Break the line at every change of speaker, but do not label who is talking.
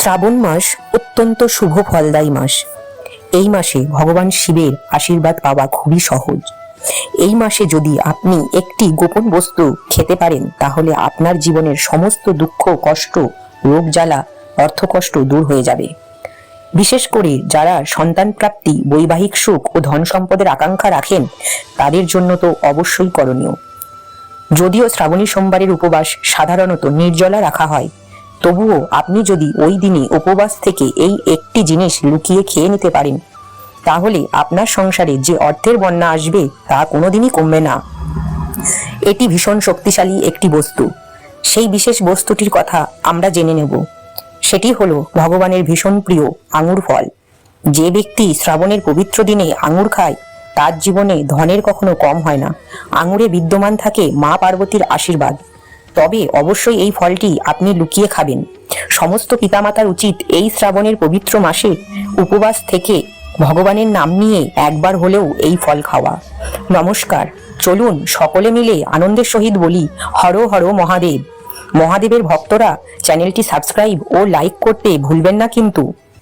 শ্রাবণ মাস অত্যন্ত শুভ ফলদায়ী মাস। এই মাসে ভগবান শিবের আশীর্বাদ পাওয়া খুবই সহজ। এই মাসে যদি আপনি একটি গোপন বস্তু খেতে পারেন তাহলে আপনার জীবনের সমস্ত দুঃখ, কষ্ট, রোগ জ্বালা, অর্থকষ্ট দূর হয়ে যাবে। বিশেষ করে যারা সন্তান প্রাপ্তি, বৈবাহিক সুখ ও ধন সম্পদের আকাঙ্ক্ষা রাখেন তাদের জন্য তো অবশ্যই করণীয়। যদিও শ্রাবণী সোমবারের উপবাস সাধারণত নির্জলা রাখা হয়, তবুও আপনি যদি ওই দিনে উপবাস থেকে এই একটি জিনিস লুকিয়ে খেয়ে নিতে পারেন তাহলে আপনার সংসারে যে অর্থের বন্যা আসবে তা কোনোদিনই কমবে না। এটি ভীষণ শক্তিশালী একটি বস্তু। সেই বিশেষ বস্তুটির কথা আমরা জেনে নেব। সেটি হলো ভগবানের ভীষণ প্রিয় আঙুর ফল। যে ব্যক্তি শ্রাবণের পবিত্র দিনে আঙুর খায় তার জীবনে ধনের কখনো কম হয় না। আঙুরে বিদ্যমান থাকে মা পার্বতীর আশীর্বাদ। তবে অবশ্যই এই ফলটি আপনি লুকিয়ে খাবেন। সমস্ত পিতামাতার উচিত এই শ্রাবণের পবিত্র মাসে উপবাস থেকে ভগবানের নাম নিয়ে একবার হলেও এই ফল খাওয়া। নমস্কার, চলুন সকলে মিলে আনন্দের সহিত বলি হর হর মহাদেব। মহাদেবের ভক্তরা চ্যানেলটি সাবস্ক্রাইব ও লাইক করতে ভুলবেন না কিন্তু।